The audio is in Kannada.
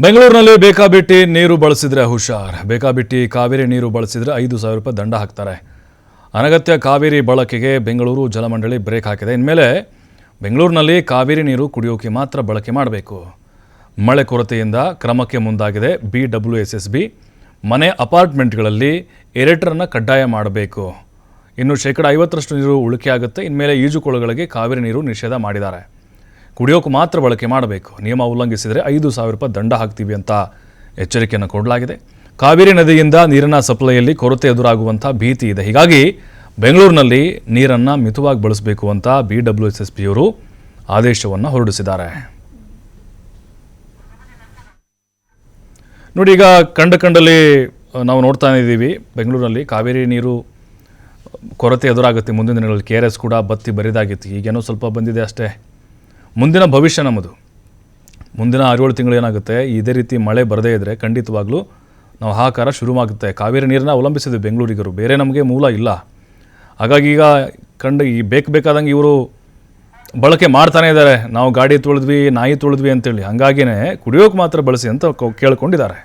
ಬೆಂಗಳೂರಿನಲ್ಲಿ ಬೇಕಾಬಿಟ್ಟಿ ನೀರು ಬಳಸಿದ್ರೆ ಹುಷಾರ್. ಬೇಕಾಬಿಟ್ಟಿ ಕಾವೇರಿ ನೀರು ಬಳಸಿದ್ರೆ 5,000 ರೂಪಾಯಿ ದಂಡ ಹಾಕ್ತಾರೆ. ಅನಗತ್ಯ ಕಾವೇರಿ ಬಳಕೆಗೆ ಬೆಂಗಳೂರು ಜಲಮಂಡಳಿ ಬ್ರೇಕ್ ಹಾಕಿದೆ. ಇನ್ಮೇಲೆ ಬೆಂಗಳೂರಿನಲ್ಲಿ ಕಾವೇರಿ ನೀರು ಕುಡಿಯೋಕೆ ಮಾತ್ರ ಬಳಕೆ ಮಾಡಬೇಕು. ಮಳೆ ಕೊರತೆಯಿಂದ ಕ್ರಮಕ್ಕೆ ಮುಂದಾಗಿದೆ BWSSB. ಮನೆ ಅಪಾರ್ಟ್ಮೆಂಟ್ಗಳಲ್ಲಿ ಏರೇಟರ್ನ ಕಡ್ಡಾಯ ಮಾಡಬೇಕು. ಇನ್ನು 50% ನೀರು ಉಳಿಕೆ ಆಗುತ್ತೆ. ಇನ್ಮೇಲೆ ಈಜುಕೊಳಗಳಿಗೆ ಕಾವೇರಿ ನೀರು ನಿಷೇಧ ಮಾಡಿದ್ದಾರೆ. ಕುಡಿಯೋಕೆ ಮಾತ್ರ ಬಳಕೆ ಮಾಡಬೇಕು. ನಿಯಮ ಉಲ್ಲಂಘಿಸಿದರೆ 5,000 ರೂಪಾಯಿ ದಂಡ ಹಾಕ್ತೀವಿ ಅಂತ ಎಚ್ಚರಿಕೆಯನ್ನು ಕೊಡಲಾಗಿದೆ. ಕಾವೇರಿ ನದಿಯಿಂದ ನೀರಿನ ಸಪ್ಲೈಯಲ್ಲಿ ಕೊರತೆ ಎದುರಾಗುವಂಥ ಭೀತಿ ಇದೆ. ಹೀಗಾಗಿ ಬೆಂಗಳೂರಿನಲ್ಲಿ ನೀರನ್ನು ಮಿತವಾಗಿ ಬಳಸಬೇಕು ಅಂತ BWSSB ಅವರು ಆದೇಶವನ್ನು ಹೊರಡಿಸಿದ್ದಾರೆ. ನೋಡಿ, ಈಗ ಕಂಡಲ್ಲಿ ನಾವು ನೋಡ್ತಾ ಇದ್ದೀವಿ, ಬೆಂಗಳೂರಿನಲ್ಲಿ ಕಾವೇರಿ ನೀರು ಕೊರತೆ ಎದುರಾಗುತ್ತೆ. ಮುಂದಿನ ದಿನಗಳಲ್ಲಿ KRS ಕೂಡ ಬತ್ತಿ ಬರಿದಾಗಿತ್ತು. ಈಗೇನೋ ಸ್ವಲ್ಪ ಬಂದಿದೆ ಅಷ್ಟೇ. ಮುಂದಿನ ಭವಿಷ್ಯ ನಮ್ಮದು. ಮುಂದಿನ 6-7 ತಿಂಗಳು ಏನಾಗುತ್ತೆ, ಇದೇ ರೀತಿ ಮಳೆ ಬರದೇ ಇದ್ದರೆ ಖಂಡಿತವಾಗ್ಲೂ ನಾವು ಹಾಕಾರ ಶುರುವಾಗುತ್ತೆ. ಕಾವೇರಿ ನೀರನ್ನ ಅವಲಂಬಿಸಿದ್ವಿ ಬೆಂಗಳೂರಿಗರು, ಬೇರೆ ನಮಗೆ ಮೂಲ ಇಲ್ಲ. ಹಾಗಾಗಿ ಈಗ ಈ ಬೇಕಾದಂಗೆ ಇವರು ಬಳಕೆ ಮಾಡ್ತಾನೆ ಇದ್ದಾರೆ. ನಾವು ಗಾಡಿ ತೊಳೆದ್ವಿ, ನಾಯಿ ತೊಳೆದ್ವಿ ಅಂತೇಳಿ. ಹಾಗಾಗಿನೇ ಕುಡಿಯೋಕೆ ಮಾತ್ರ ಬಳಸಿ ಅಂತ ಕೇಳ್ಕೊಂಡಿದ್ದಾರೆ.